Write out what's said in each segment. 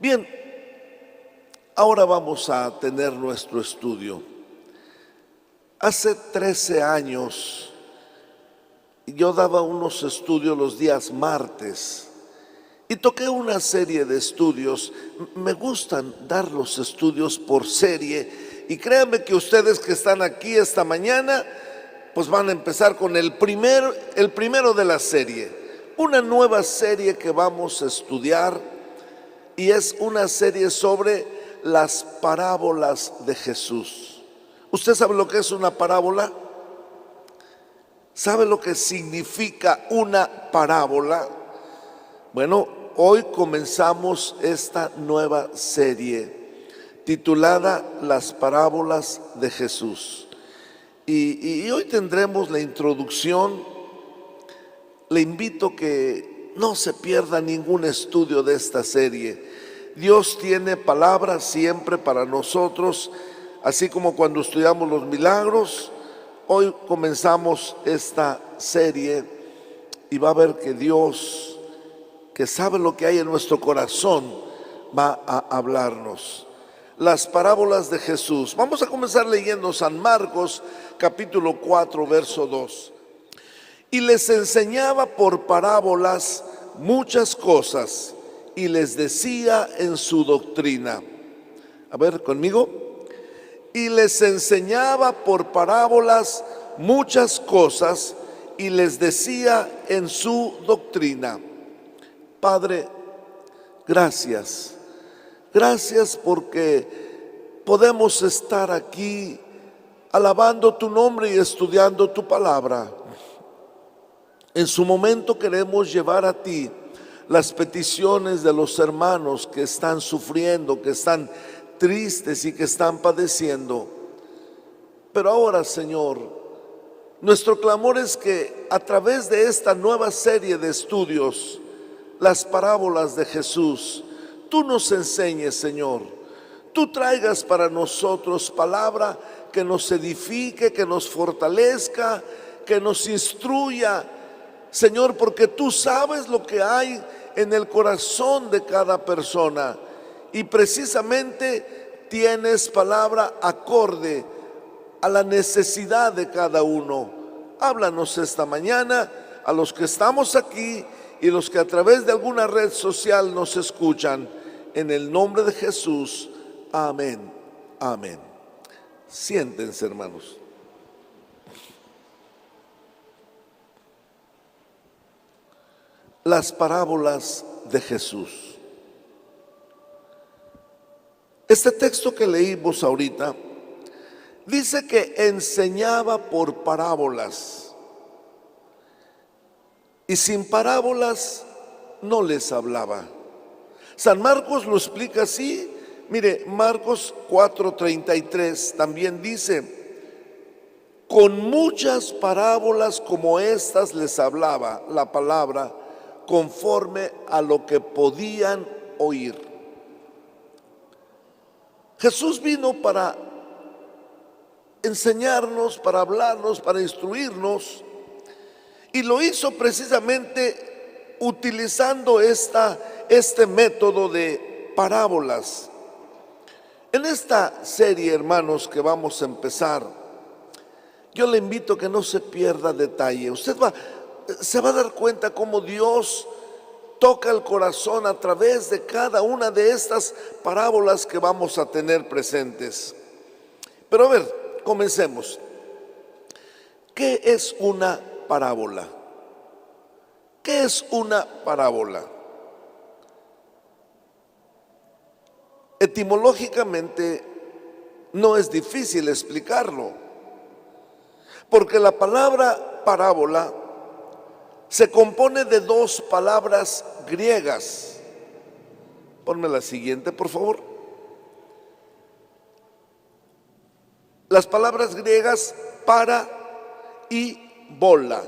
Bien, ahora vamos a tener nuestro estudio. Hace 13 años yo daba unos estudios los días martes y toqué una serie de estudios. Me gustan dar los estudios por serie y créanme que ustedes que están aquí esta mañana pues van a empezar con el primero de la serie, una nueva serie que vamos a estudiar, y es una serie sobre las parábolas de Jesús. ¿Usted sabe lo que es una parábola? ¿Sabe lo que significa una parábola? Bueno, hoy comenzamos esta nueva serie titulada Las parábolas de Jesús. Y hoy tendremos la introducción. Le invito que no se pierda ningún estudio de esta serie. Dios tiene palabras siempre para nosotros, así como cuando estudiamos los milagros. Hoy comenzamos esta serie y va a ver que Dios, que sabe lo que hay en nuestro corazón, va a hablarnos. Las parábolas de Jesús. Vamos a comenzar leyendo San Marcos, capítulo 4, verso 2. Y les enseñaba por parábolas muchas cosas y les decía en su doctrina. A ver, conmigo. Y les enseñaba por parábolas muchas cosas y les decía en su doctrina. Padre, gracias. Gracias porque podemos estar aquí alabando tu nombre y estudiando tu palabra. En su momento queremos llevar a ti las peticiones de los hermanos que están sufriendo, que están tristes y que están padeciendo. Pero ahora, Señor, nuestro clamor es que a través de esta nueva serie de estudios, las parábolas de Jesús, tú nos enseñes, Señor. Tú traigas para nosotros palabra que nos edifique, que nos fortalezca, que nos instruya, Señor, porque tú sabes lo que hay en el corazón de cada persona y precisamente tienes palabra acorde a la necesidad de cada uno. Háblanos esta mañana a los que estamos aquí y los que a través de alguna red social nos escuchan. En el nombre de Jesús, amén, amén. Siéntense, hermanos. Las parábolas de Jesús. Este texto que leímos ahorita dice que enseñaba por parábolas y sin parábolas no les hablaba. San Marcos lo explica así. Mire, Marcos 4:33 también dice: con muchas parábolas como estas les hablaba la palabra conforme a lo que podían oír. Jesús vino para enseñarnos, para hablarnos, para instruirnos, y lo hizo precisamente utilizando este método de parábolas. En esta serie, hermanos, que vamos a empezar, yo le invito a que no se pierda detalle. Usted se va a dar cuenta cómo Dios toca el corazón a través de cada una de estas parábolas que vamos a tener presentes. Pero a ver, comencemos. ¿Qué es una parábola? ¿Qué es una parábola? Etimológicamente no es difícil explicarlo, porque la palabra parábola se compone de dos palabras griegas. Ponme la siguiente, por favor. Las palabras griegas para y bola.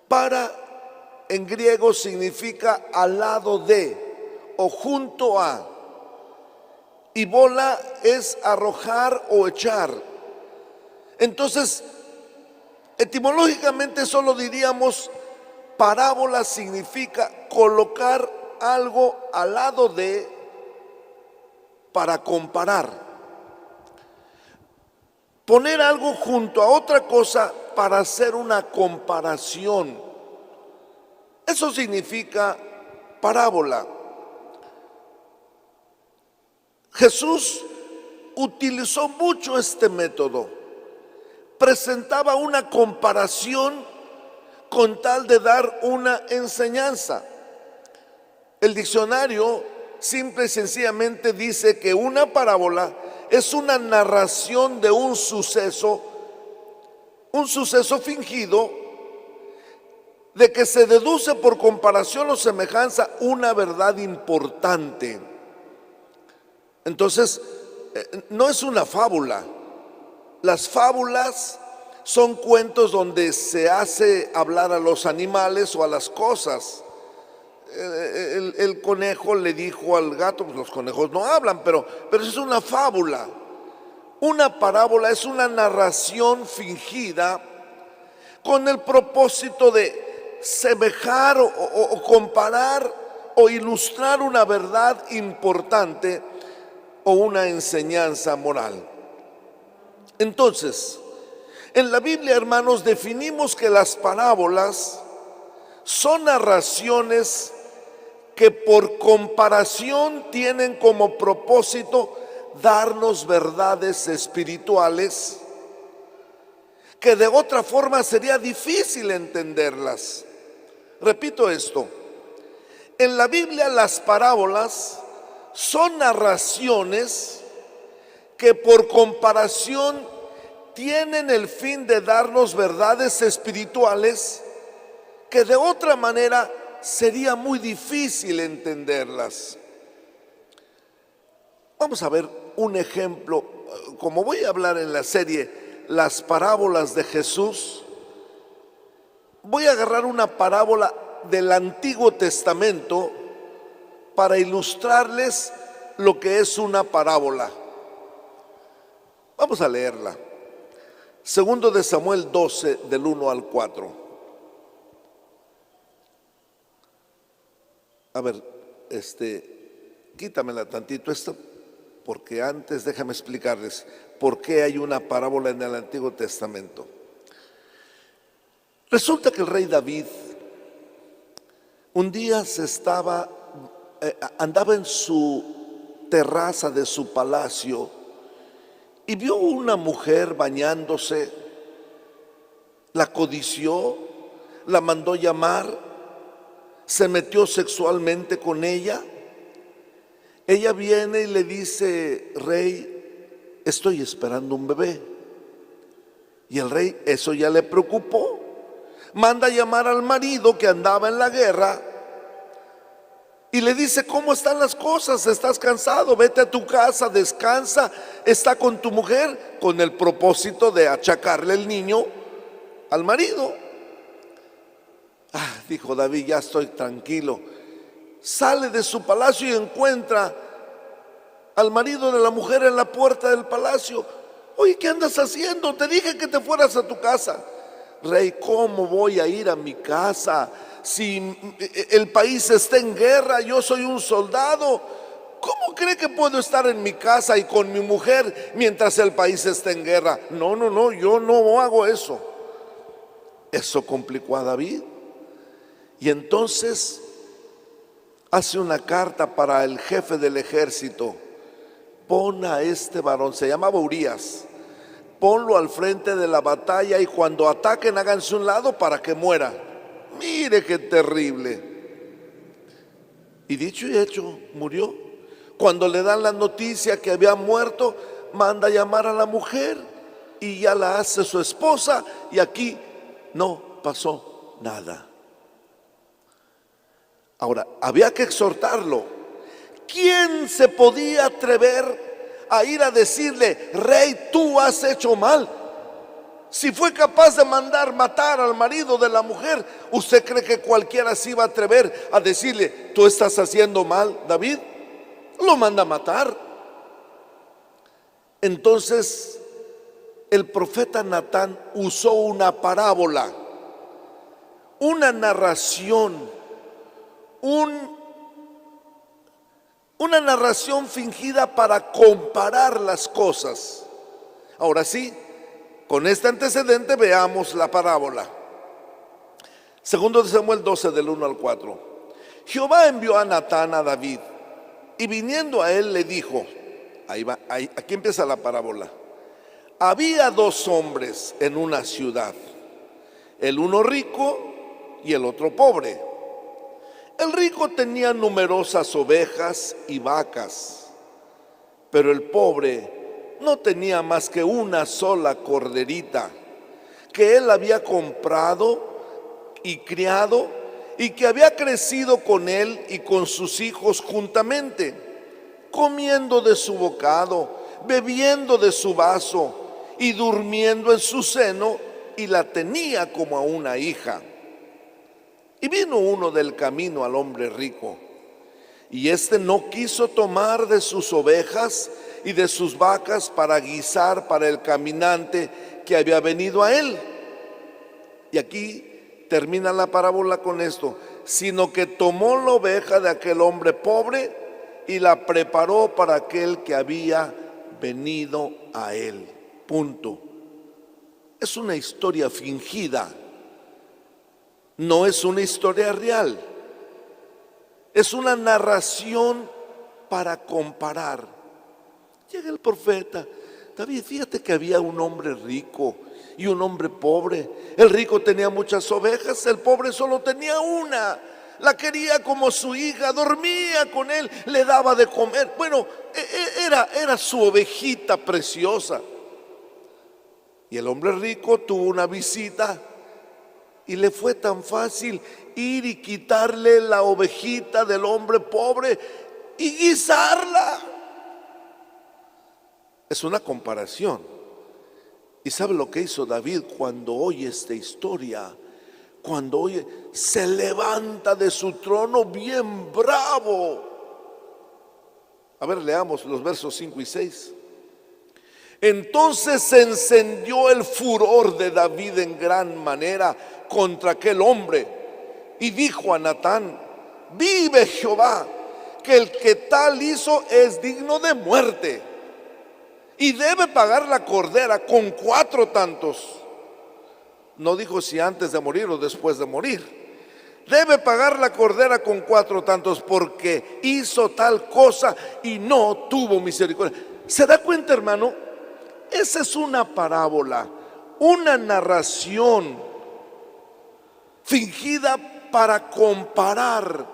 Para en griego significa al lado de o junto a, y bola es arrojar o echar. Entonces, etimológicamente solo diríamos parábola significa colocar algo al lado de para comparar. Poner algo junto a otra cosa para hacer una comparación. Eso significa parábola. Jesús utilizó mucho este método. Presentaba una comparación con tal de dar una enseñanza. El diccionario simple y sencillamente dice que una parábola es una narración de un suceso fingido, de que se deduce por comparación o semejanza una verdad importante. Entonces, no es una fábula. Las fábulas son cuentos donde se hace hablar a los animales o a las cosas. El conejo le dijo al gato, pues los conejos no hablan, pero es una fábula. Una parábola es una narración fingida con el propósito de semejar o comparar o ilustrar una verdad importante o una enseñanza moral. Entonces, en la Biblia, hermanos, definimos que las parábolas son narraciones que por comparación tienen como propósito darnos verdades espirituales que de otra forma sería difícil entenderlas. Repito esto, en la Biblia las parábolas son narraciones que por comparación tienen el fin de darnos verdades espirituales que de otra manera sería muy difícil entenderlas. Vamos a ver un ejemplo. Como voy a hablar en la serie Las parábolas de Jesús, voy a agarrar una parábola del Antiguo Testamento para ilustrarles lo que es una parábola. Vamos a leerla. Segundo de Samuel 12, del 1 al 4. A ver, quítamela tantito esto, porque antes déjame explicarles por qué hay una parábola en el Antiguo Testamento. Resulta que el rey David un día andaba en su terraza de su palacio y vio una mujer bañándose, la codició, la mandó llamar, se metió sexualmente con ella. Ella viene y le dice: rey, estoy esperando un bebé. Y el rey, eso ya le preocupó, manda a llamar al marido que andaba en la guerra y le dice: ¿cómo están las cosas? ¿Estás cansado? Vete a tu casa, descansa, está con tu mujer, con el propósito de achacarle el niño al marido. Dijo David, ya estoy tranquilo. Sale de su palacio y encuentra al marido de la mujer en la puerta del palacio. Oye, ¿qué andas haciendo? Te dije que te fueras a tu casa. Rey, ¿cómo voy a ir a mi casa si el país está en guerra? Yo soy un soldado. ¿Cómo cree que puedo estar en mi casa y con mi mujer mientras el país está en guerra? No, yo no hago eso. Eso complicó a David. Y entonces hace una carta para el jefe del ejército. Pon a este varón, se llamaba Urías, ponlo al frente de la batalla y cuando ataquen háganse un lado para que muera. Mire qué terrible. Y dicho y hecho, murió. Cuando le dan la noticia que había muerto, manda a llamar a la mujer y ya la hace su esposa, y aquí no pasó nada. Ahora, había que exhortarlo. ¿Quién se podía atrever a ir a decirle: rey, tú has hecho mal? Si fue capaz de mandar matar al marido de la mujer, ¿usted cree que cualquiera se iba a atrever a decirle: tú estás haciendo mal, David? Lo manda a matar. Entonces el profeta Natán usó una parábola, una narración, un Una narración fingida para comparar las cosas. Ahora sí, con este antecedente veamos la parábola. Segundo de Samuel 12 del 1 al 4. Jehová envió a Natán a David y viniendo a él le dijo, aquí empieza la parábola. Había dos hombres en una ciudad, el uno rico y el otro pobre. El rico tenía numerosas ovejas y vacas, pero el pobre no tenía más que una sola corderita que él había comprado y criado y que había crecido con él y con sus hijos juntamente, comiendo de su bocado, bebiendo de su vaso y durmiendo en su seno, y la tenía como a una hija. Y vino uno del camino al hombre rico, y éste no quiso tomar de sus ovejas y de sus vacas para guisar para el caminante que había venido a él. Y aquí termina la parábola con esto, sino que tomó la oveja de aquel hombre pobre y la preparó para aquel que había venido a él. Punto. Es una historia fingida. No es una historia real, es una narración para comparar. Llega el profeta, David, fíjate que había un hombre rico y un hombre pobre. El rico tenía muchas ovejas, el pobre solo tenía una. La quería como su hija, dormía con él, le daba de comer. Bueno, era su ovejita preciosa. Y el hombre rico tuvo una visita y le fue tan fácil ir y quitarle la ovejita del hombre pobre y guisarla. Es una comparación. ¿Y sabe lo que hizo David cuando oye esta historia? Cuando oye, se levanta de su trono bien bravo. A ver, leamos los versos 5 y 6. Entonces se encendió el furor de David en gran manera contra aquel hombre y dijo a Natán, vive Jehová, que el que tal hizo es digno de muerte y debe pagar la cordera con 4 tantos. No dijo si antes de morir o después de morir. Debe pagar la cordera con 4 tantos porque hizo tal cosa y no tuvo misericordia. ¿Se da cuenta, hermano? Esa es una parábola, una narración fingida para comparar.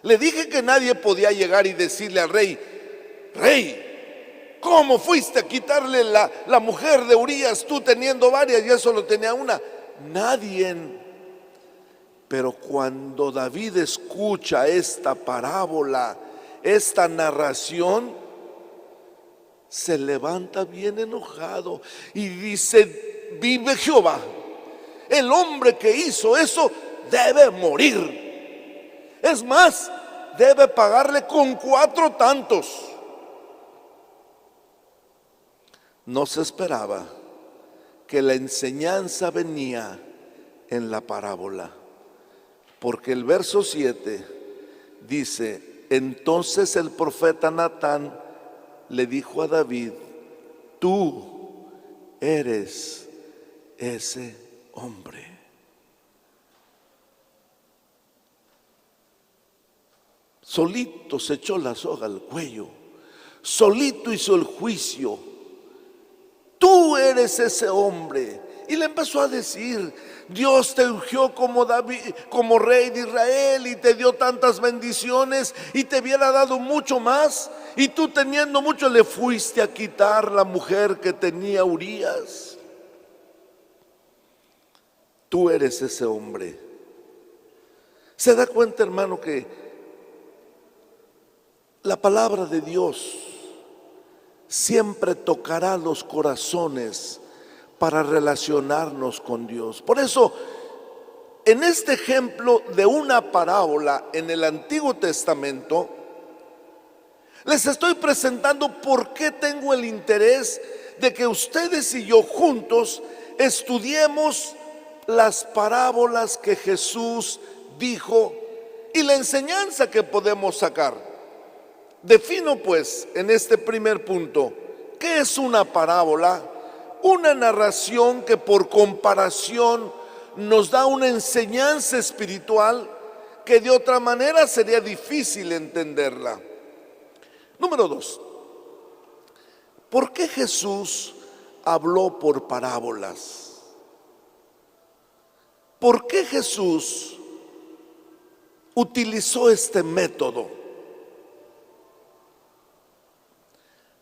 Le dije que nadie podía llegar y decirle al rey, rey, ¿cómo fuiste a quitarle la mujer de Urías tú teniendo varias y él solo tenía una? Nadie. Pero cuando David escucha esta parábola, esta narración, se levanta bien enojado y dice, vive Jehová, el hombre que hizo eso debe morir. Es más, debe pagarle con 4 tantos. No se esperaba que la enseñanza venía en la parábola, porque el verso 7 dice, entonces el profeta Natán le dijo a David, tú eres ese hombre. Solito se echó la soga al cuello, solito hizo el juicio. Tú eres ese hombre. Y le empezó a decir, Dios te ungió como David, como rey de Israel, y te dio tantas bendiciones y te hubiera dado mucho más, y tú teniendo mucho le fuiste a quitar la mujer que tenía Urías. Tú eres ese hombre. ¿Se da cuenta, hermano, que la palabra de Dios siempre tocará los corazones para relacionarnos con Dios? Por eso, en este ejemplo de una parábola en el Antiguo Testamento, les estoy presentando por qué tengo el interés de que ustedes y yo juntos estudiemos las parábolas que Jesús dijo y la enseñanza que podemos sacar. Defino pues en este primer punto, ¿qué es una parábola? Una narración que por comparación nos da una enseñanza espiritual que de otra manera sería difícil entenderla. Número 2, ¿por qué Jesús habló por parábolas? ¿Por qué Jesús utilizó este método?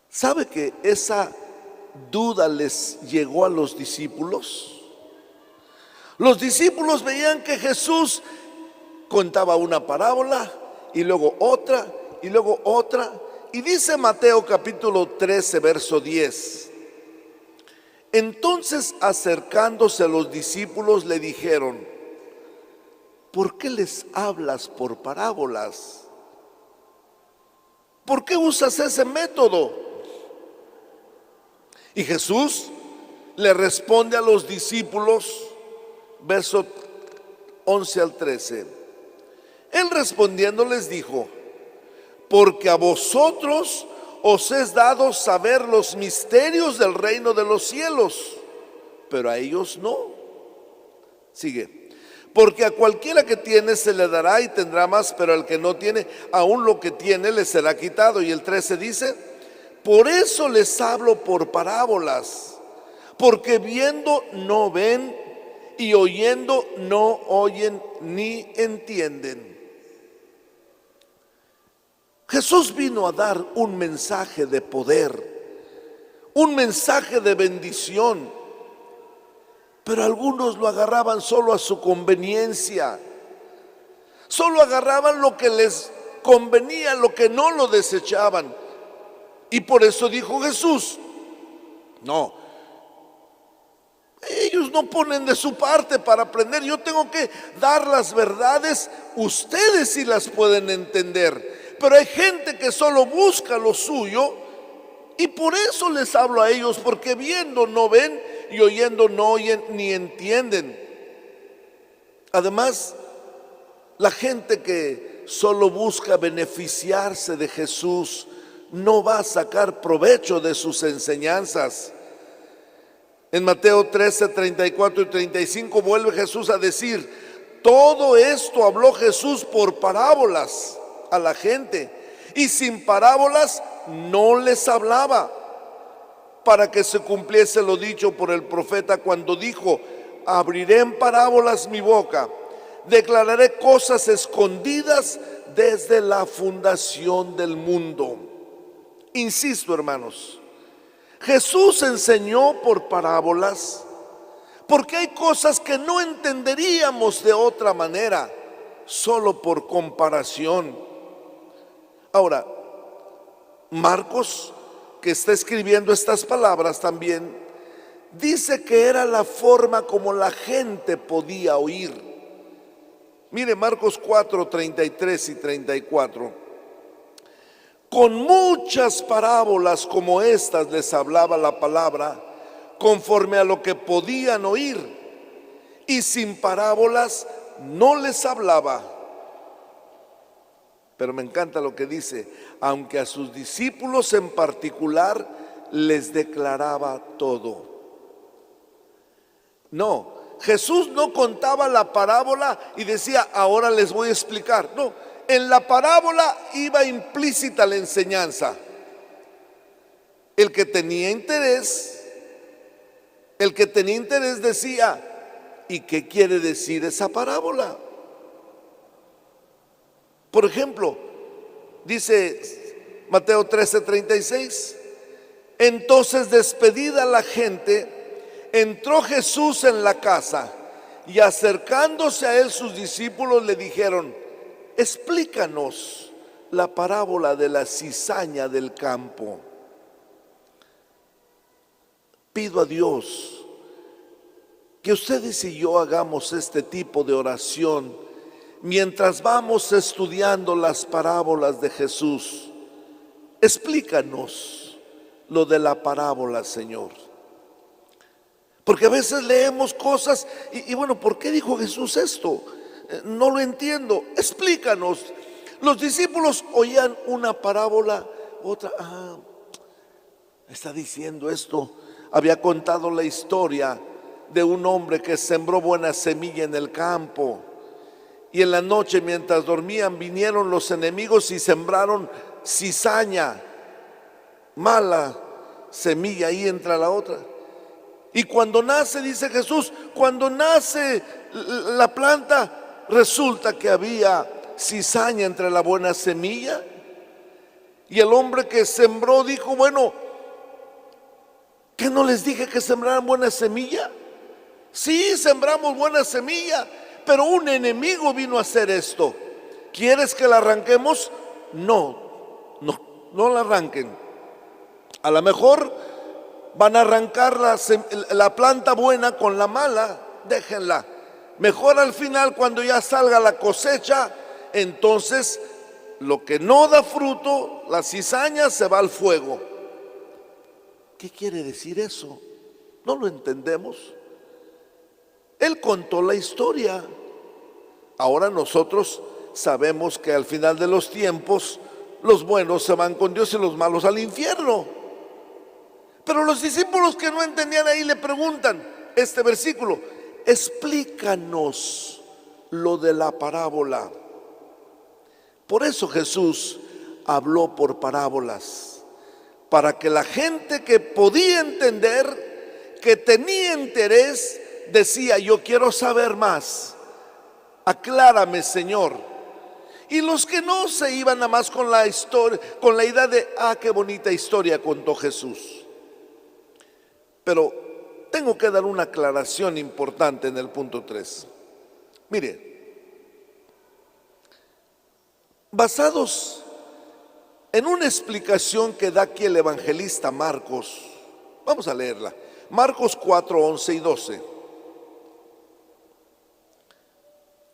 ¿Sabe que esa duda les llegó a los discípulos? Los discípulos veían que Jesús contaba una parábola y luego otra y luego otra. Y dice Mateo capítulo 13, verso 10. Entonces, acercándose a los discípulos, le dijeron: ¿por qué les hablas por parábolas? ¿Por qué usas ese método? Y Jesús le responde a los discípulos, verso 11 al 13. Él respondiendo les dijo: porque a vosotros os es dado saber los misterios del reino de los cielos, pero a ellos no. Sigue. Porque a cualquiera que tiene se le dará y tendrá más, pero al que no tiene, aún lo que tiene le será quitado. Y el 13 dice: por eso les hablo por parábolas, porque viendo no ven y oyendo no oyen ni entienden. Jesús vino a dar un mensaje de poder, un mensaje de bendición, pero algunos lo agarraban solo a su conveniencia, solo agarraban lo que les convenía, lo que no lo desechaban. Y por eso dijo Jesús: no, ellos no ponen de su parte para aprender, yo tengo que dar las verdades, ustedes sí las pueden entender. Pero hay gente que solo busca lo suyo, y por eso les hablo a ellos, porque viendo no ven y oyendo no oyen ni entienden. Además, la gente que solo busca beneficiarse de Jesús no va a sacar provecho de sus enseñanzas. En Mateo 13, 34 y 35 vuelve Jesús a decir: todo esto habló Jesús por parábolas a la gente, y sin parábolas no les hablaba, para que se cumpliese lo dicho por el profeta cuando dijo: abriré en parábolas mi boca, declararé cosas escondidas desde la fundación del mundo. Insisto, hermanos, Jesús enseñó por parábolas porque hay cosas que no entenderíamos de otra manera, solo por comparación. Ahora, Marcos, que está escribiendo estas palabras también, dice que era la forma como la gente podía oír. Mire Marcos 4, 33 y 34. Con muchas parábolas como estas les hablaba la palabra, conforme a lo que podían oír, y sin parábolas no les hablaba. Pero me encanta lo que dice: aunque a sus discípulos en particular les declaraba todo. No, Jesús no contaba la parábola y decía: ahora les voy a explicar. No, en la parábola iba implícita la enseñanza. El que tenía interés decía: ¿y qué quiere decir esa parábola? Por ejemplo, dice Mateo 13, 36: entonces, despedida la gente, entró Jesús en la casa, y acercándose a él sus discípulos le dijeron: explícanos la parábola de la cizaña del campo. Pido a Dios que ustedes y yo hagamos este tipo de oración mientras vamos estudiando las parábolas de Jesús. Explícanos lo de la parábola, Señor. Porque a veces leemos cosas y bueno, ¿por qué dijo Jesús esto? No lo entiendo. Explícanos Los discípulos oían una parábola, otra, está diciendo esto. Había contado la historia de un hombre que sembró buena semilla en el campo. Y en la noche, mientras dormían, vinieron los enemigos y sembraron cizaña, mala semilla, ahí entra la otra. Y cuando nace, dice Jesús, cuando nace la planta, resulta que había cizaña entre la buena semilla. Y el hombre que sembró dijo, bueno, ¿qué no les dije que sembraran buena semilla? Sí, sembramos buena semilla, pero un enemigo vino a hacer esto. ¿Quieres que la arranquemos? No la arranquen. A lo mejor van a arrancar la planta buena con la mala, déjenla. Mejor al final, cuando ya salga la cosecha, entonces lo que no da fruto, la cizaña, se va al fuego. ¿Qué quiere decir eso? No lo entendemos. Él contó la historia. Ahora nosotros sabemos que al final de los tiempos los buenos se van con Dios y los malos al infierno. Pero los discípulos que no entendían ahí le preguntan este versículo: explícanos lo de la parábola. Por eso Jesús habló por parábolas, para que la gente que podía entender, que tenía interés, decía: yo quiero saber más, aclárame, Señor. Y los que no, se iban nada más con la historia, con la idea de qué bonita historia contó Jesús. Pero tengo que dar una aclaración importante en el punto 3. Mire, basados en una explicación que da aquí el evangelista Marcos, vamos a leerla. Marcos 4, 11 y 12.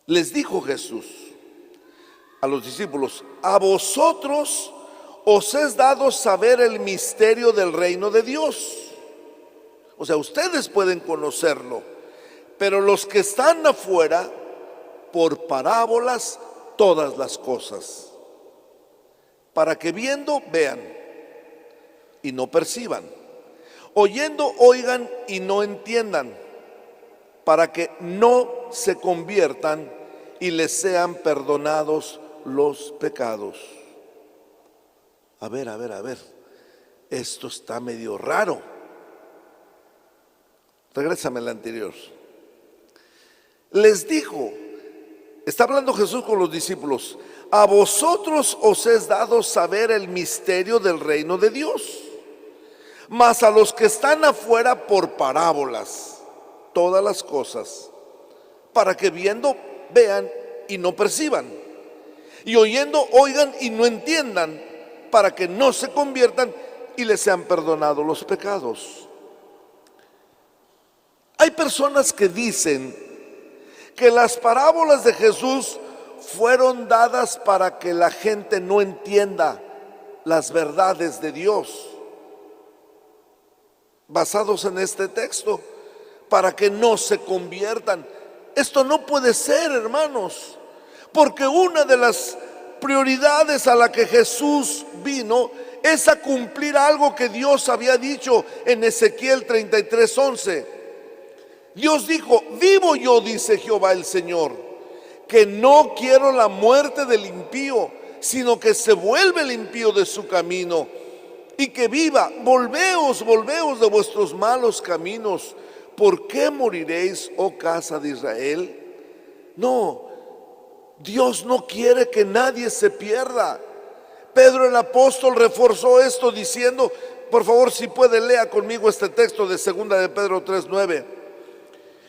Les dijo Jesús a los discípulos: a vosotros os es dado saber el misterio del reino de Dios. O sea, ustedes pueden conocerlo, pero los que están afuera, por parábolas, todas las cosas, para que viendo vean y no perciban, oyendo oigan y no entiendan, para que no se conviertan y les sean perdonados los pecados. A ver, esto está medio raro. Regrésame al anterior. Les dijo, está hablando Jesús con los discípulos: a vosotros os es dado saber el misterio del reino de Dios, mas a los que están afuera, por parábolas, todas las cosas, para que viendo vean y no perciban, y oyendo oigan y no entiendan, para que no se conviertan y les sean perdonados los pecados. Hay personas que dicen que las parábolas de Jesús fueron dadas para que la gente no entienda las verdades de Dios, basados en este texto, para que no se conviertan. Esto no puede ser, hermanos, porque una de las prioridades a la que Jesús vino es a cumplir algo que Dios había dicho en Ezequiel 33:11. Dios dijo: vivo yo, dice Jehová el Señor, que no quiero la muerte del impío, sino que se vuelve el impío de su camino y que viva. Volveos de vuestros malos caminos. ¿Por qué moriréis, oh casa de Israel? No, Dios no quiere que nadie se pierda. Pedro el apóstol reforzó esto diciendo, por favor, si puede, lea conmigo este texto de 2 de Pedro 3:9.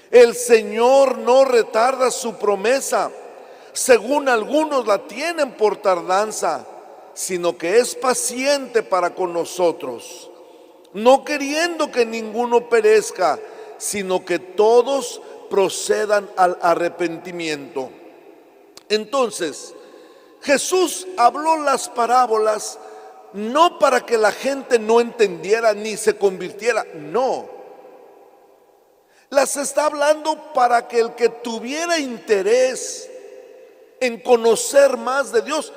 El Señor no retarda su promesa, según algunos la tienen por tardanza, sino que es paciente para con nosotros, no queriendo que ninguno perezca, sino que todos procedan al arrepentimiento. Entonces, Jesús habló las parábolas no para que la gente no entendiera ni se convirtiera, no. Las está hablando para que el que tuviera interés en conocer más de Dios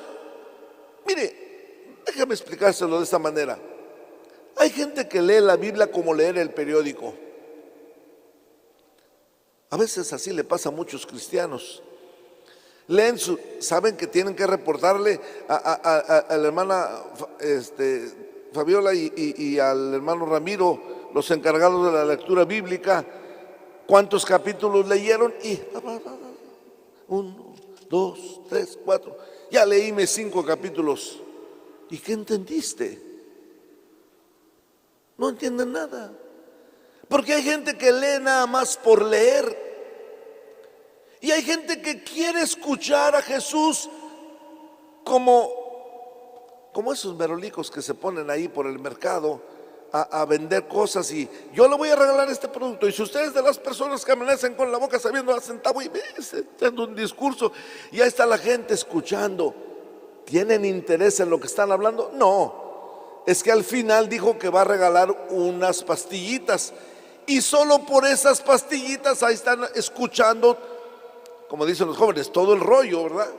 Mire, déjame explicárselo de esta manera. Hay gente que lee la Biblia como leer el periódico. A veces así le pasa a muchos cristianos. Leen, saben que tienen que reportarle a la hermana Fabiola y al hermano Ramiro, los encargados de la lectura bíblica, cuántos capítulos leyeron y 1, 2, 3, 4. Ya leíme 5 capítulos. ¿Y qué entendiste? No entienden nada. Porque hay gente que lee nada más por leer. Y hay gente que quiere escuchar a Jesús como esos merolicos que se ponen ahí por el mercado a vender cosas, y yo le voy a regalar este producto. Y si ustedes de las personas que amanecen con la boca sabiendo a centavo y dando un discurso, y ahí está la gente escuchando, ¿tienen interés en lo que están hablando? No, es que al final dijo que va a regalar unas pastillitas, y solo por esas pastillitas ahí están escuchando, como dicen los jóvenes, todo el rollo, ¿verdad?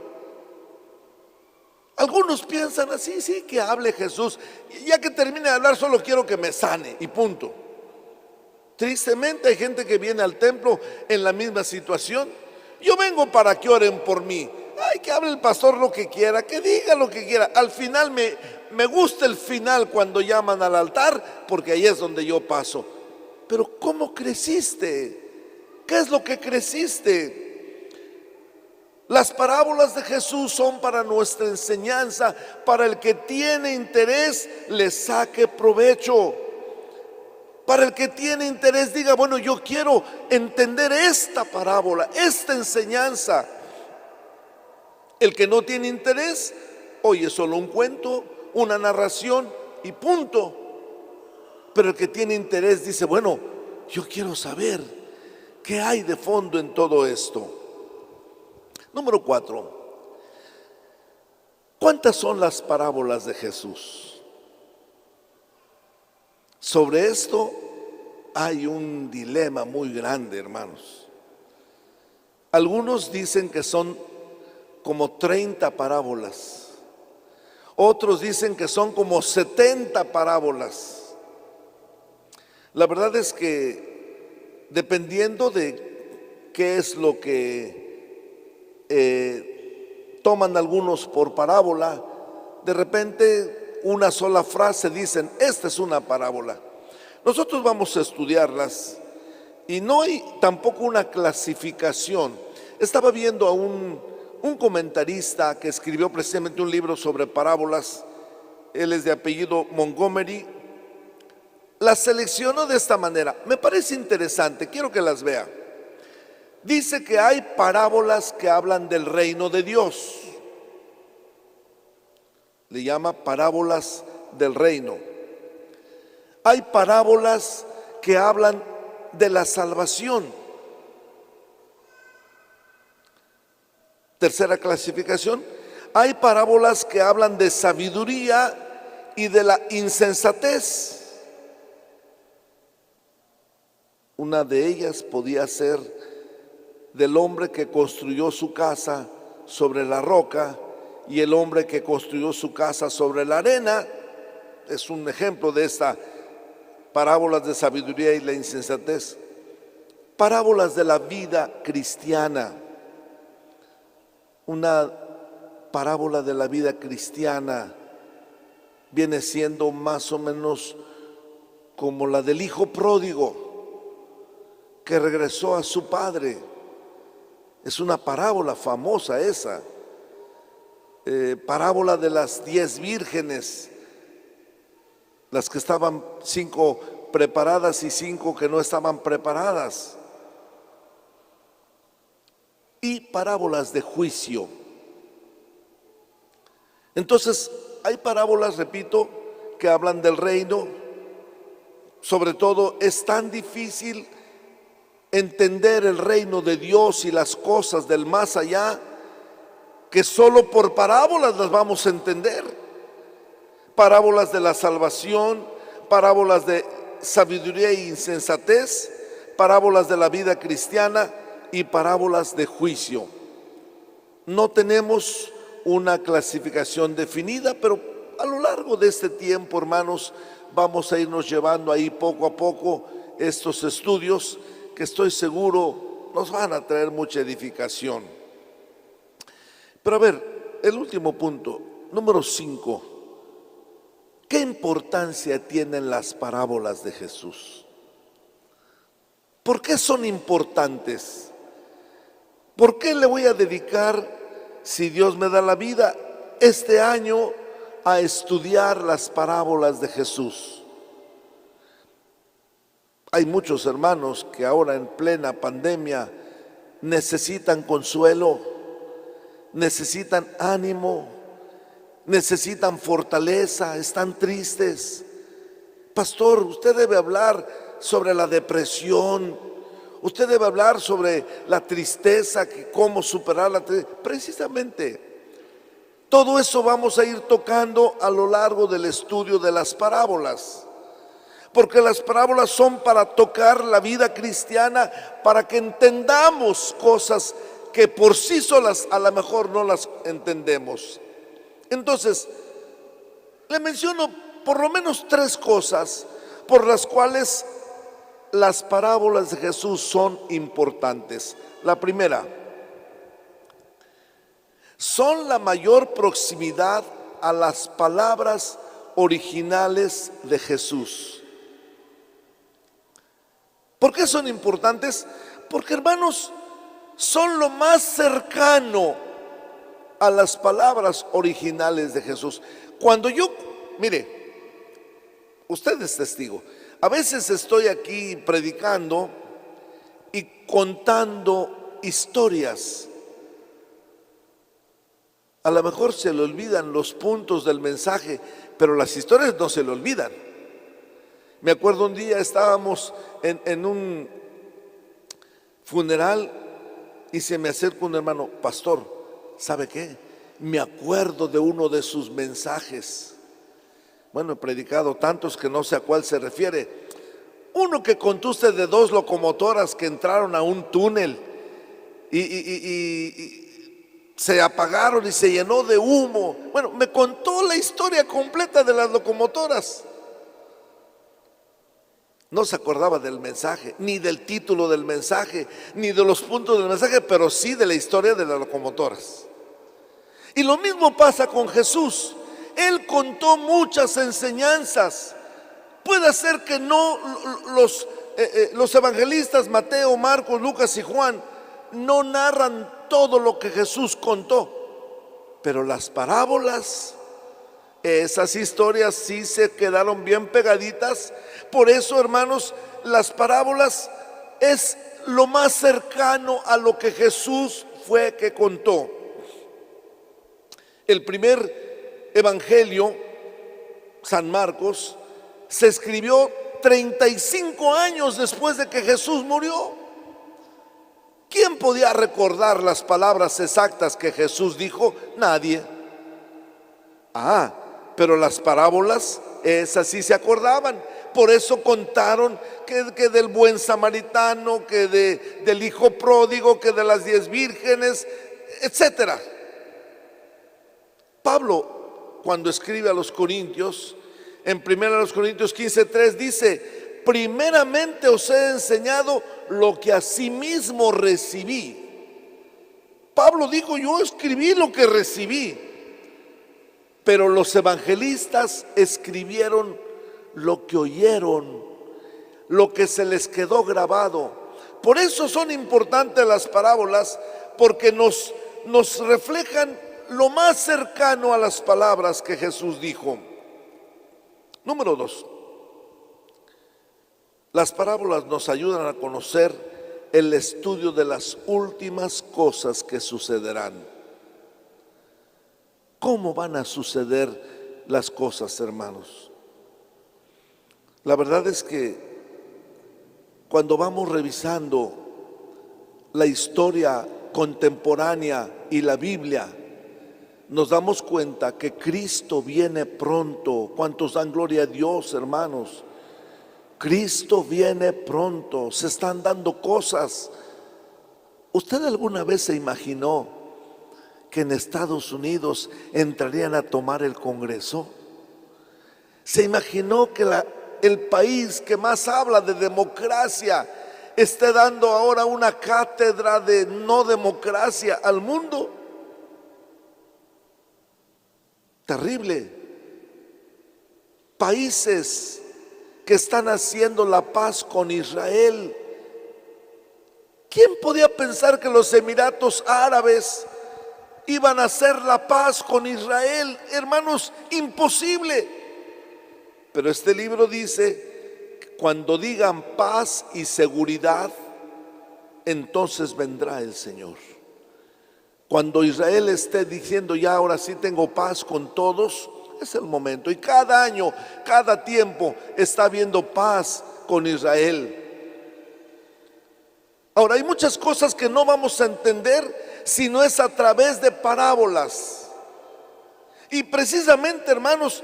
Algunos piensan así, sí, que hable Jesús, ya que termine de hablar solo quiero que me sane y punto. Tristemente hay gente que viene al templo en la misma situación. Yo vengo para que oren por mí. Ay, que hable el pastor lo que quiera, que diga lo que quiera. Al final me gusta el final cuando llaman al altar, porque ahí es donde yo paso. Pero ¿cómo creciste? ¿Qué es lo que creciste? Las parábolas de Jesús son para nuestra enseñanza, para el que tiene interés le saque provecho. Para el que tiene interés diga, bueno, yo quiero entender esta parábola, esta enseñanza. El que no tiene interés oye solo un cuento, una narración y punto. Pero el que tiene interés dice, bueno, yo quiero saber qué hay de fondo en todo esto. Número 4. ¿Cuántas son las parábolas de Jesús? Sobre esto hay un dilema muy grande, hermanos. Algunos dicen que son como 30 parábolas. Otros dicen que son como 70 parábolas. La verdad es que dependiendo de qué es lo que toman algunos por parábola, de repente una sola frase dicen, esta es una parábola. Nosotros vamos a estudiarlas y no hay tampoco una clasificación. Estaba viendo a un comentarista que escribió precisamente un libro sobre parábolas. Él es de apellido Montgomery. Las seleccionó de esta manera. Me parece interesante, quiero que las vea. Dice que hay parábolas que hablan del reino de Dios. Le llama parábolas del reino. Hay parábolas que hablan de la salvación. Tercera clasificación. Hay parábolas que hablan de sabiduría y de la insensatez. Una de ellas podía ser del hombre que construyó su casa sobre la roca y el hombre que construyó su casa sobre la arena. Es un ejemplo de esta parábolas de sabiduría y la insensatez. Parábolas de la vida cristiana. Una parábola de la vida cristiana viene siendo más o menos como la del hijo pródigo que regresó a su padre. Es una parábola famosa esa. Parábola de las 10 vírgenes, las que estaban 5 preparadas y 5 que no estaban preparadas. Y parábolas de juicio. Entonces, hay parábolas, repito, que hablan del reino. Sobre todo, es tan difícil entender el reino de Dios y las cosas del más allá, que solo por parábolas las vamos a entender. Parábolas de la salvación, parábolas de sabiduría e insensatez, parábolas de la vida cristiana y parábolas de juicio. No tenemos una clasificación definida, pero a lo largo de este tiempo, hermanos, vamos a irnos llevando ahí poco a poco estos estudios que estoy seguro nos van a traer mucha edificación. Pero a ver, el último punto, número 5. ¿Qué importancia tienen las parábolas de Jesús? ¿Por qué son importantes? ¿Por qué le voy a dedicar, si Dios me da la vida, este año a estudiar las parábolas de Jesús? Hay muchos hermanos que ahora en plena pandemia necesitan consuelo, necesitan ánimo, necesitan fortaleza, están tristes. Pastor, usted debe hablar sobre la depresión, usted debe hablar sobre la tristeza, cómo superar la tristeza. Precisamente, todo eso vamos a ir tocando a lo largo del estudio de las parábolas. Porque las parábolas son para tocar la vida cristiana, para que entendamos cosas que por sí solas a lo mejor no las entendemos. Entonces, le menciono por lo menos 3 cosas por las cuales las parábolas de Jesús son importantes. La primera, son la mayor proximidad a las palabras originales de Jesús. ¿Por qué son importantes? Porque, hermanos, son lo más cercano a las palabras originales de Jesús. Cuando yo, mire, usted es testigo, a veces estoy aquí predicando y contando historias. A lo mejor se le olvidan los puntos del mensaje, pero las historias no se le olvidan. Me acuerdo un día estábamos en un funeral y se me acerca un hermano: pastor, ¿sabe qué? Me acuerdo de uno de sus mensajes. Bueno, he predicado tantos que no sé a cuál se refiere. Uno que contó usted de 2 locomotoras que entraron a un túnel y se apagaron y se llenó de humo. Bueno, me contó la historia completa de las locomotoras. No se acordaba del mensaje, ni del título del mensaje, ni de los puntos del mensaje, pero sí de la historia de las locomotoras. Y lo mismo pasa con Jesús. Él contó muchas enseñanzas. Puede ser que no los evangelistas Mateo, Marcos, Lucas y Juan no narran todo lo que Jesús contó, pero las parábolas, esas historias sí se quedaron bien pegaditas. Por eso, hermanos, las parábolas es lo más cercano a lo que Jesús fue que contó. El primer evangelio, San Marcos, se escribió 35 años después de que Jesús murió. ¿Quién podía recordar las palabras exactas que Jesús dijo? Nadie. Pero las parábolas, esas sí se acordaban. Por eso contaron que del buen samaritano, que del hijo pródigo, que de las 10 vírgenes, etcétera. Pablo, cuando escribe a los Corintios, en 1 Corintios 15:3 dice: primeramente os he enseñado lo que asimismo recibí. Pablo dijo: yo escribí lo que recibí. Pero los evangelistas escribieron lo que oyeron, lo que se les quedó grabado. Por eso son importantes las parábolas, porque nos reflejan lo más cercano a las palabras que Jesús dijo. Número 2. Las parábolas nos ayudan a conocer el estudio de las últimas cosas que sucederán. ¿Cómo van a suceder las cosas, hermanos? La verdad es que cuando vamos revisando la historia contemporánea y la Biblia, nos damos cuenta que Cristo viene pronto. ¿Cuántos dan gloria a Dios, hermanos? Cristo viene pronto. Se están dando cosas. ¿Usted alguna vez se imaginó que en Estados Unidos entrarían a tomar el Congreso? ¿Se imaginó que el país que más habla de democracia esté dando ahora una cátedra de no democracia al mundo? Terrible. Países que están haciendo la paz con Israel. ¿Quién podía pensar que los Emiratos Árabes iban a hacer la paz con Israel? Hermanos, imposible. Pero este libro dice, cuando digan paz y seguridad, entonces vendrá el Señor. Cuando Israel esté diciendo, ya ahora sí tengo paz con todos, es el momento. Y cada año, cada tiempo está habiendo paz con Israel. Ahora, hay muchas cosas que no vamos a entender si no es a través de parábolas. Y precisamente, hermanos,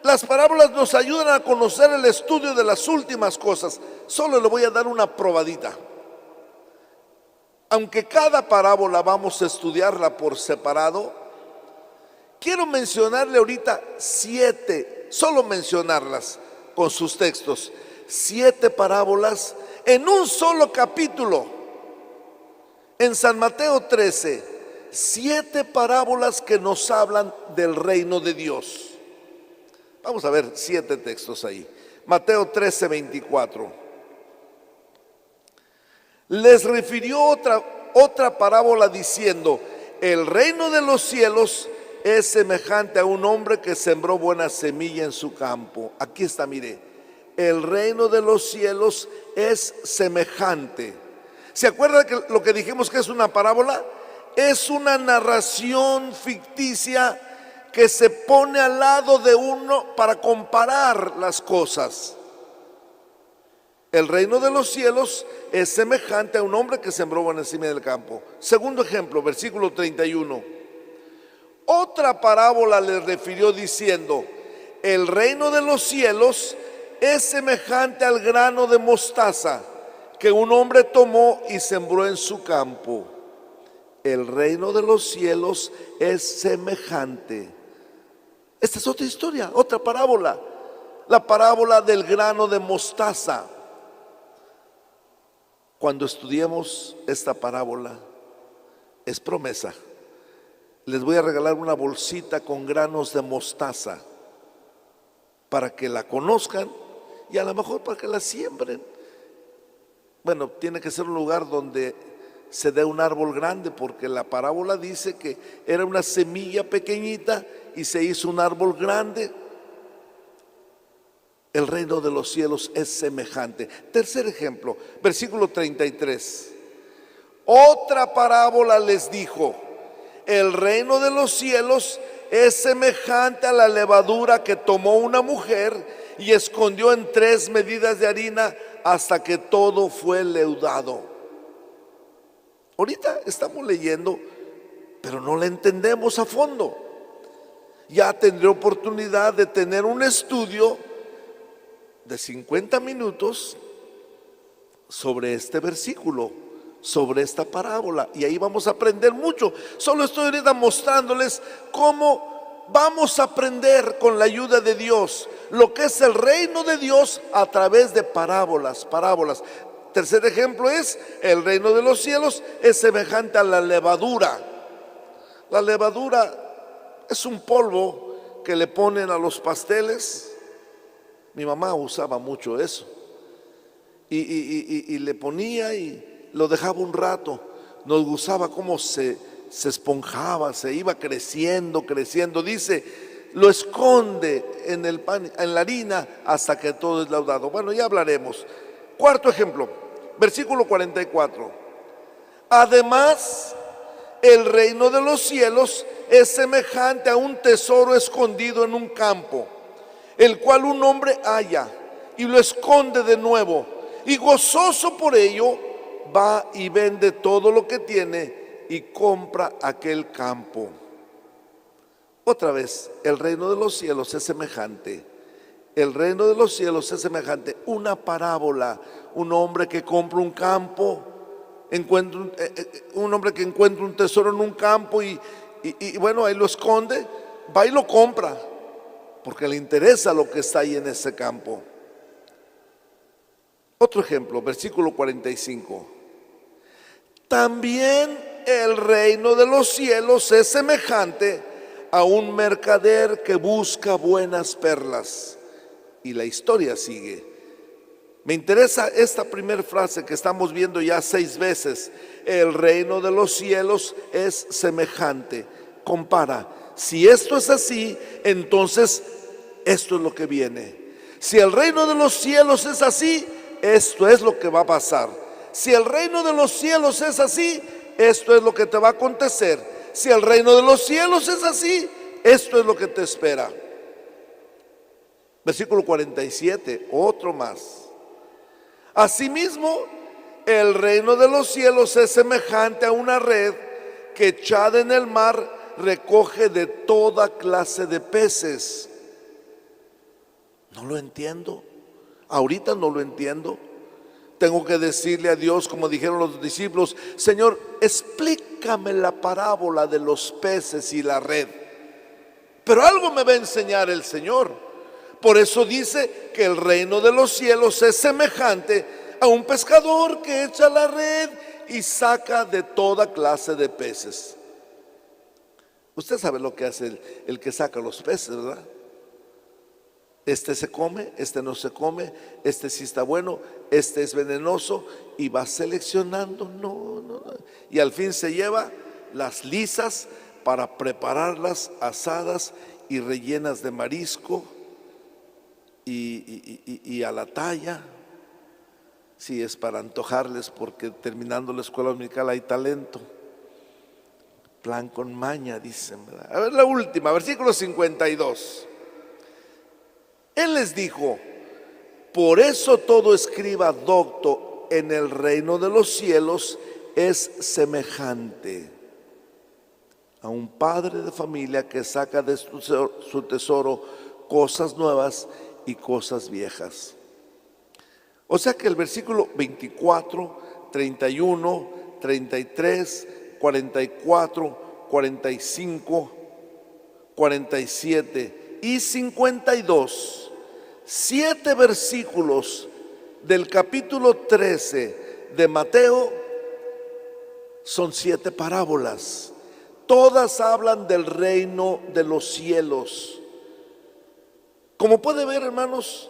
las parábolas nos ayudan a conocer el estudio de las últimas cosas. Solo le voy a dar una probadita. Aunque cada parábola vamos a estudiarla por separado, quiero mencionarle ahorita 7, solo mencionarlas con sus textos. 7 parábolas en un solo capítulo. En San Mateo 13, 7 parábolas que nos hablan del reino de Dios. Vamos a ver 7 textos ahí. Mateo 13, 24. Les refirió otra parábola diciendo, el reino de los cielos es semejante a un hombre que sembró buena semilla en su campo. Aquí está, mire, el reino de los cielos es semejante. ¿Se acuerda que lo que dijimos que es una parábola? Es una narración ficticia que se pone al lado de uno para comparar las cosas. El reino de los cielos es semejante a un hombre que sembró buena semilla del campo. Segundo ejemplo, versículo 31. Otra parábola le refirió diciendo, el reino de los cielos es semejante al grano de mostaza que un hombre tomó y sembró en su campo. El reino de los cielos es semejante. Esta es otra historia, otra parábola. La parábola del grano de mostaza. Cuando estudiemos esta parábola, es promesa. Les voy a regalar una bolsita con granos de mostaza para que la conozcan y a lo mejor para que la siembren. Bueno, tiene que ser un lugar donde se dé un árbol grande, porque la parábola dice que era una semilla pequeñita y se hizo un árbol grande. El reino de los cielos es semejante. Tercer ejemplo, versículo 33. Otra parábola les dijo, el reino de los cielos es semejante a la levadura que tomó una mujer y escondió en 3 medidas de harina hasta que todo fue leudado. Ahorita estamos leyendo, pero no la entendemos a fondo. Ya tendré oportunidad de tener un estudio de 50 minutos sobre este versículo, sobre esta parábola, y ahí vamos a aprender mucho. Solo estoy ahorita mostrándoles cómo vamos a aprender con la ayuda de Dios lo que es el reino de Dios a través de parábolas. Tercer ejemplo es, el reino de los cielos es semejante a la levadura. La levadura es un polvo que le ponen a los pasteles. Mi mamá usaba mucho eso y le ponía y lo dejaba un rato. Nos gustaba cómo se esponjaba, se iba creciendo. Dice, lo esconde en el pan, en la harina, hasta que todo es leudado. Bueno, ya hablaremos. Cuarto ejemplo, versículo 44. Además, el reino de los cielos es semejante a un tesoro escondido en un campo, el cual un hombre halla y lo esconde de nuevo, y gozoso por ello va y vende todo lo que tiene y compra aquel campo. Otra vez, el reino de los cielos es semejante. El reino de los cielos es semejante. Una parábola, un hombre que compra un campo, un hombre que encuentra un tesoro en un campo y y bueno, ahí lo esconde, va y lo compra, porque le interesa lo que está ahí en ese campo. Otro ejemplo, versículo 45. También el reino de los cielos es semejante a un mercader que busca buenas perlas. Y la historia sigue. Me interesa esta primera frase que estamos viendo ya 6 veces. El reino de los cielos es semejante. Compara. Si esto es así, entonces esto es lo que viene. Si el reino de los cielos es así, esto es lo que va a pasar. Si el reino de los cielos es así, esto es lo que te va a acontecer. Si el reino de los cielos es así, esto es lo que te espera. Versículo 47, otro más. Asimismo, el reino de los cielos es semejante a una red que echada en el mar recoge de toda clase de peces. No lo entiendo. Ahorita no lo entiendo. Tengo que decirle a Dios, como dijeron los discípulos: Señor, explícame la parábola de los peces y la red. Pero algo me va a enseñar el Señor. Por eso dice que el reino de los cielos es semejante a un pescador que echa la red y saca de toda clase de peces. Usted sabe lo que hace el que saca los peces, ¿verdad? Este se come, este no se come, este sí está bueno, este es venenoso, y va seleccionando, no. Y al fin se lleva las lisas para prepararlas asadas y rellenas de marisco y a la talla. Sí, es para antojarles, porque terminando la escuela dominical hay talento. Plan con maña, dicen, ¿verdad? A ver la última, versículo 52. Él les dijo: por eso todo escriba docto en el reino de los cielos es semejante a un padre de familia que saca de su tesoro cosas nuevas y cosas viejas. O sea que el versículo 24, 31, 33, 44, 45, 47 y 52, 7 versículos del capítulo 13 de Mateo son 7 parábolas. Todas hablan del reino de los cielos. Como puede ver, hermanos,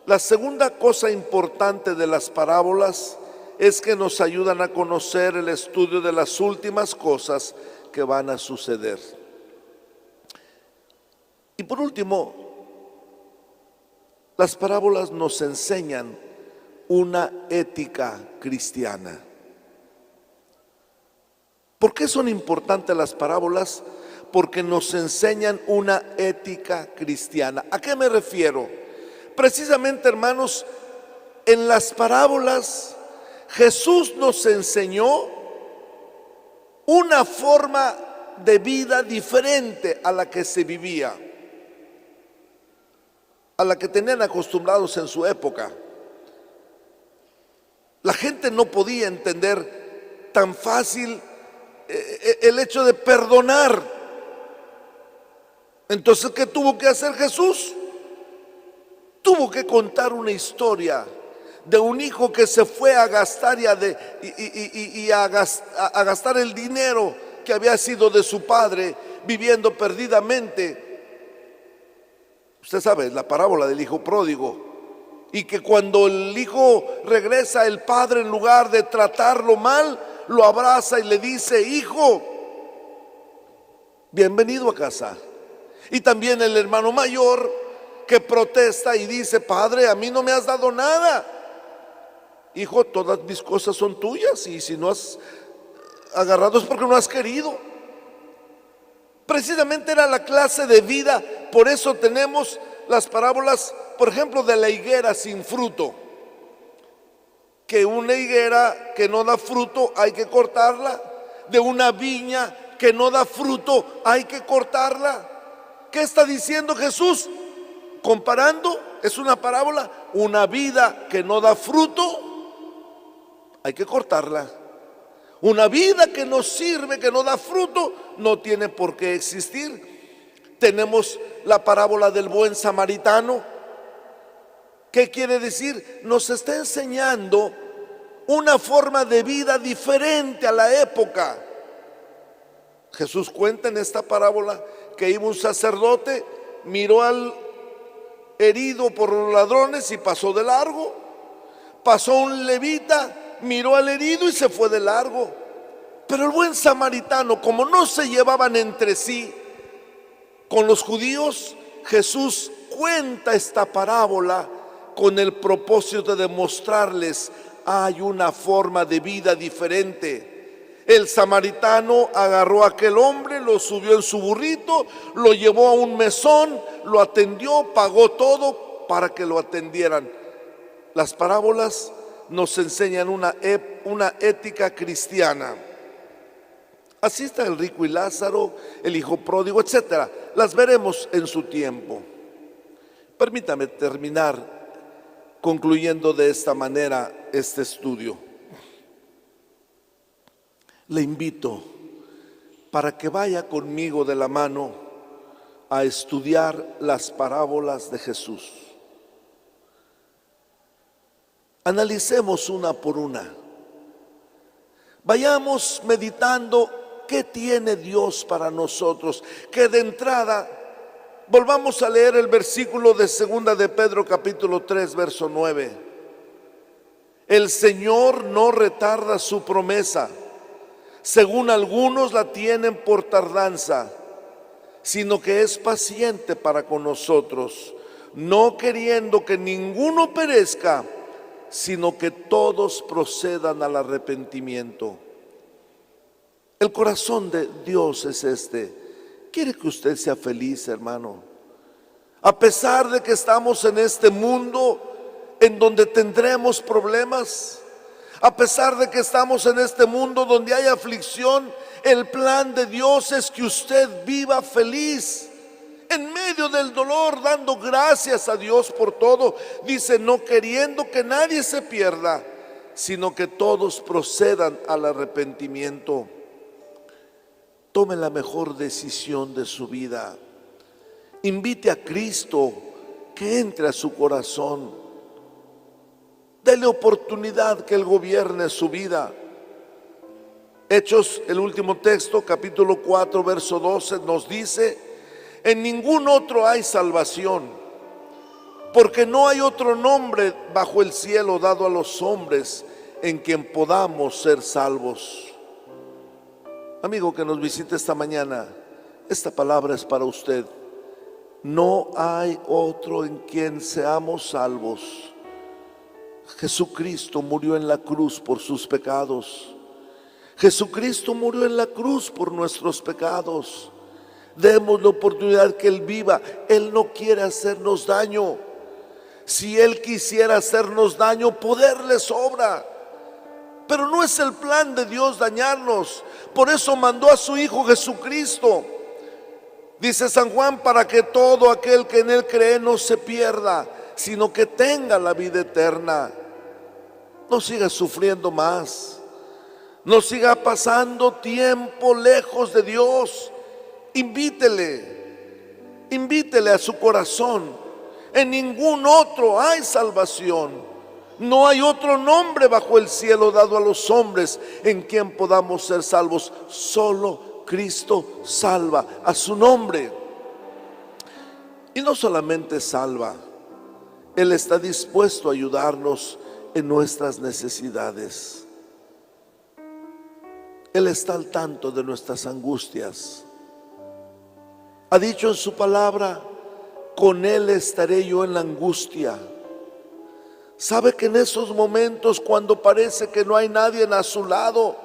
la segunda cosa importante de las parábolas es que nos ayudan a conocer el estudio de las últimas cosas que van a suceder. Y por último, las parábolas nos enseñan una ética cristiana. ¿Por qué son importantes las parábolas? Porque nos enseñan una ética cristiana. ¿A qué me refiero? Precisamente, hermanos, en las parábolas Jesús nos enseñó una forma de vida diferente a la que se vivía, a la que tenían acostumbrados en su época. La gente no podía entender tan fácil el hecho de perdonar. Entonces, ¿qué tuvo que hacer Jesús? Tuvo que contar una historia de un hijo que se fue a gastar a gastar el dinero que había sido de su padre, viviendo perdidamente. Usted sabe, la parábola del hijo pródigo. Y que cuando el hijo regresa, el padre, en lugar de tratarlo mal, lo abraza y le dice: hijo, bienvenido a casa. Y también el hermano mayor, que protesta y dice: padre, a mí no me has dado nada. Hijo, todas mis cosas son tuyas, y si no has agarrado es porque no has querido. Precisamente era la clase de vida. Por eso tenemos las parábolas, por ejemplo, de la higuera sin fruto. Que una higuera que no da fruto hay que cortarla. De una viña que no da fruto hay que cortarla. ¿Qué está diciendo Jesús? Comparando, es una parábola, una vida que no da fruto, hay que cortarla. Una vida que no sirve, que no da fruto, no tiene por qué existir. Tenemos la parábola del buen samaritano. ¿Qué quiere decir? Nos está enseñando una forma de vida diferente a la época. Jesús cuenta en esta parábola que iba un sacerdote, miró al herido por los ladrones y pasó de largo. Pasó un levita, miró al herido y se fue de largo. Pero el buen samaritano, como no se llevaban entre sí con los judíos, Jesús cuenta esta parábola con el propósito de demostrarles: hay una forma de vida diferente. El samaritano agarró a aquel hombre, lo subió en su burrito, lo llevó a un mesón, lo atendió, pagó todo para que lo atendieran. Las parábolas nos enseñan una ética cristiana. Así está el rico y Lázaro, el hijo pródigo, etcétera. Las veremos en su tiempo. Permítame terminar concluyendo de esta manera este estudio. Le invito para que vaya conmigo de la mano a estudiar las parábolas de Jesús. Analicemos una por una. Vayamos meditando qué tiene Dios para nosotros. Que de entrada volvamos a leer el versículo de 2 de Pedro capítulo 3 verso 9. El Señor no retarda su promesa, según algunos la tienen por tardanza, sino que es paciente para con nosotros, no queriendo que ninguno perezca, sino que todos procedan al arrepentimiento. El corazón de Dios es este. Quiere que usted sea feliz, hermano. A pesar de que estamos en este mundo en donde tendremos problemas, a pesar de que estamos en este mundo donde hay aflicción, el plan de Dios es que usted viva feliz en medio del dolor, dando gracias a Dios por todo. Dice: no queriendo que nadie se pierda, sino que todos procedan al arrepentimiento. Tome la mejor decisión de su vida. Invite a Cristo que entre a su corazón. Dele oportunidad que Él gobierne su vida. Hechos, el último texto, capítulo 4, verso 12, nos dice: en ningún otro hay salvación, porque no hay otro nombre bajo el cielo dado a los hombres en quien podamos ser salvos. Amigo que nos visite esta mañana, esta palabra es para usted. No hay otro en quien seamos salvos. Jesucristo murió en la cruz por sus pecados. Jesucristo murió en la cruz por nuestros pecados. Demos la oportunidad que Él viva. Él no quiere hacernos daño. Si Él quisiera hacernos daño, poder le sobra. Pero no es el plan de Dios dañarnos. Por eso mandó a su Hijo Jesucristo. Dice San Juan: para que todo aquel que en Él cree no se pierda, sino que tenga la vida eterna. No siga sufriendo más. No siga pasando tiempo lejos de Dios. Invítele a su corazón. En ningún otro hay salvación. No hay otro nombre bajo el cielo dado a los hombres en quien podamos ser salvos. Solo Cristo salva. A su nombre. Y no solamente salva, Él está dispuesto a ayudarnos en nuestras necesidades. Él está al tanto de nuestras angustias. Ha dicho en su palabra: con Él estaré yo en la angustia. Sabe que en esos momentos cuando parece que no hay nadie a su lado,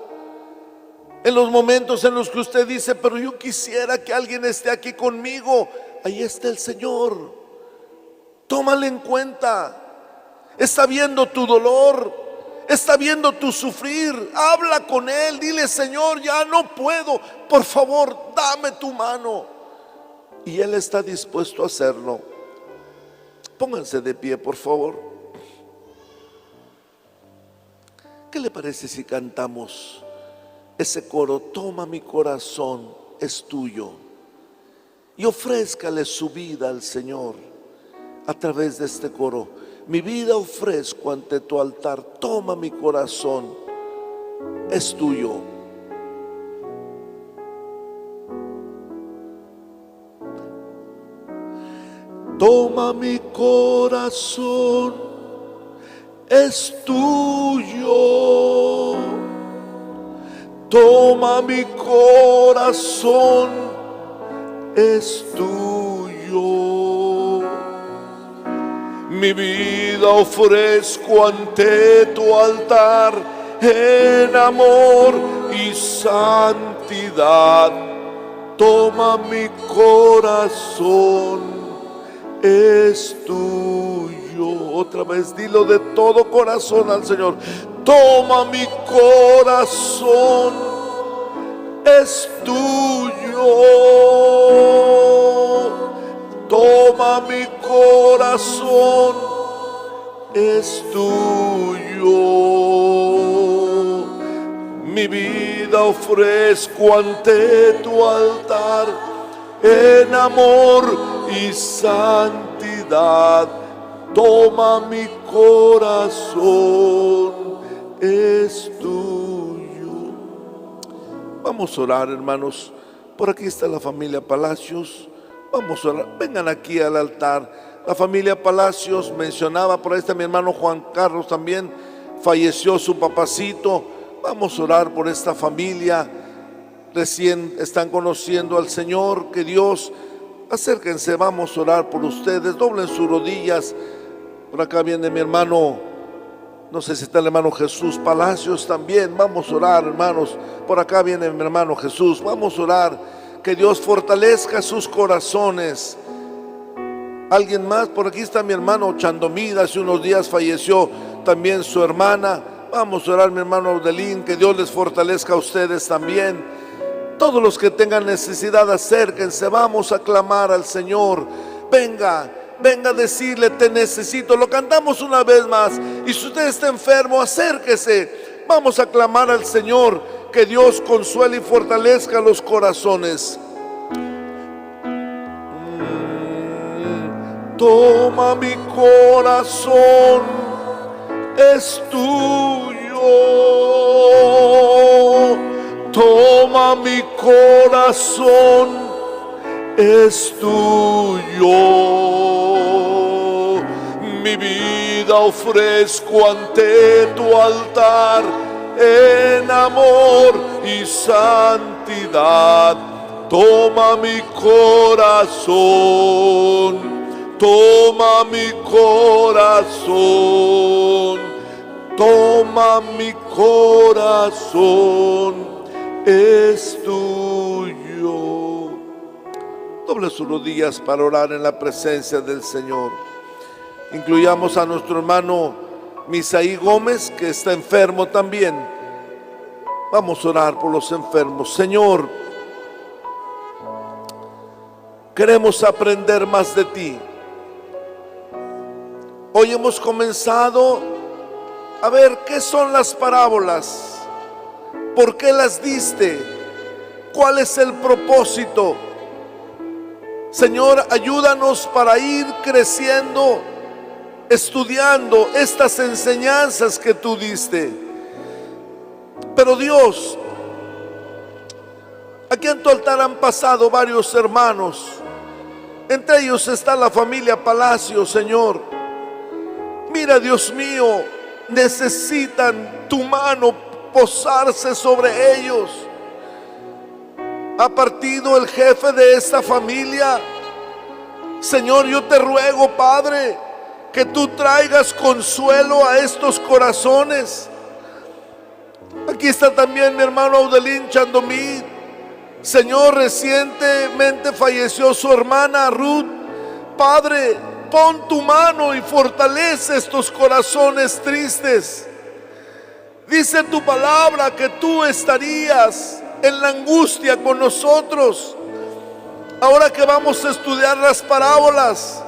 en los momentos en los que usted dice: pero yo quisiera que alguien esté aquí conmigo, ahí está el Señor. Tómale en cuenta. Está viendo tu dolor, está viendo tu sufrir. Habla con Él, dile: Señor, ya no puedo, por favor, dame tu mano. Y Él está dispuesto a hacerlo. Pónganse de pie, por favor. ¿Qué le parece si cantamos ese coro, toma mi corazón, es tuyo. Y ofrézcale su vida al Señor a través de este coro. Mi vida ofrezco ante tu altar, toma mi corazón, es tuyo. Toma mi corazón, es tuyo. Toma mi corazón, es tuyo. Mi vida ofrezco ante tu altar en amor y santidad. Toma mi corazón, es tuyo. Otra vez dilo de todo corazón al Señor. Toma mi corazón, es tuyo. Toma mi corazón, es tuyo. Mi vida ofrezco ante tu altar en amor y santidad. Toma mi corazón, es tuyo. Vamos a orar, hermanos. Por aquí está la familia Palacios. Vamos a orar. Vengan aquí al altar. La familia Palacios mencionaba, por ahí está mi hermano Juan Carlos también. Falleció su papacito. Vamos a orar por esta familia. Recién están conociendo al Señor. Que Dios, acérquense, vamos a orar por ustedes. Doblen sus rodillas. Por acá viene mi hermano, no sé si está el hermano Jesús Palacios también. Vamos a orar, hermanos. Por acá viene mi hermano Jesús. Vamos a orar. Que Dios fortalezca sus corazones. Alguien más, por aquí está mi hermano Chandomida. Hace unos días falleció también su hermana. Vamos a orar, mi hermano Audelín. Que Dios les fortalezca a ustedes también. Todos los que tengan necesidad, acérquense. Vamos a clamar al Señor. Venga a decirle, te necesito. Lo cantamos una vez más. Y si usted está enfermo, acérquese. Vamos a clamar al Señor. Que Dios consuele y fortalezca los corazones. Toma mi corazón, es tuyo. Toma mi corazón, es tuyo. Mi vida ofrezco ante tu altar en amor y santidad. Toma mi corazón, toma mi corazón, toma mi corazón, es tuyo. Doble sus rodillas para orar en la presencia del Señor. Incluyamos a nuestro hermano Misaí Gómez, que está enfermo también. Vamos a orar por los enfermos. Señor, queremos aprender más de ti. Hoy hemos comenzado a ver qué son las parábolas, por qué las diste, cuál es el propósito. Señor, ayúdanos para ir creciendo, estudiando estas enseñanzas que tú diste. Pero Dios, aquí en tu altar han pasado varios hermanos. Entre ellos está la familia Palacio, Señor. Mira, Dios mío, necesitan tu mano posarse sobre ellos. Ha partido el jefe de esta familia. Señor, yo te ruego, Padre, que tú traigas consuelo a estos corazones. Aquí está también mi hermano Audelín Chandomí. Señor, recientemente falleció su hermana Ruth. Padre, pon tu mano y fortalece estos corazones tristes. Dice tu palabra que tú estarías en la angustia con nosotros. Ahora que vamos a estudiar las parábolas,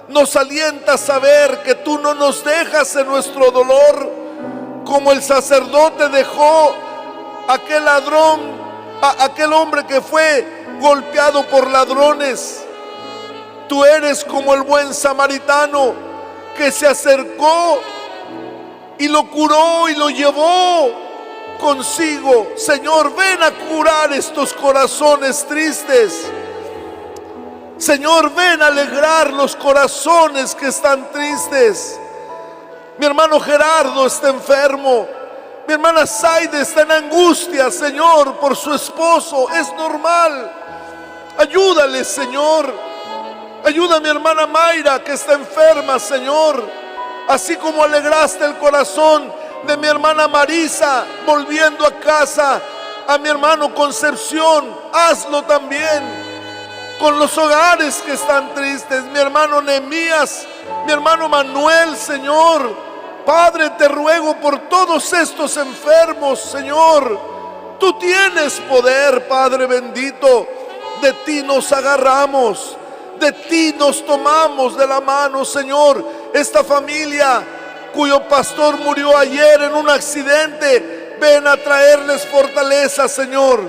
nos alienta a saber que tú no nos dejas en nuestro dolor, como el sacerdote dejó aquel ladrón, aquel hombre que fue golpeado por ladrones. Tú eres como el buen samaritano que se acercó y lo curó y lo llevó consigo. Señor, ven a curar estos corazones tristes. Señor, ven a alegrar los corazones que están tristes. Mi hermano Gerardo está enfermo. Mi hermana Zaide está en angustia, Señor, por su esposo. Es normal. Ayúdale, Señor. Ayuda a mi hermana Mayra que está enferma, Señor. Así como alegraste el corazón de mi hermana Marisa volviendo a casa, a mi hermano Concepción, hazlo también con los hogares que están tristes. Mi hermano Nehemías, mi hermano Manuel, Señor. Padre, te ruego por todos estos enfermos, Señor. Tú tienes poder, Padre bendito. De ti nos agarramos, de ti nos tomamos de la mano, Señor. Esta familia cuyo pastor murió ayer en un accidente, ven a traerles fortaleza, Señor.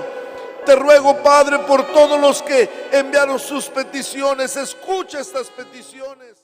Te ruego, Padre, por todos los que enviaron sus peticiones. Escucha estas peticiones.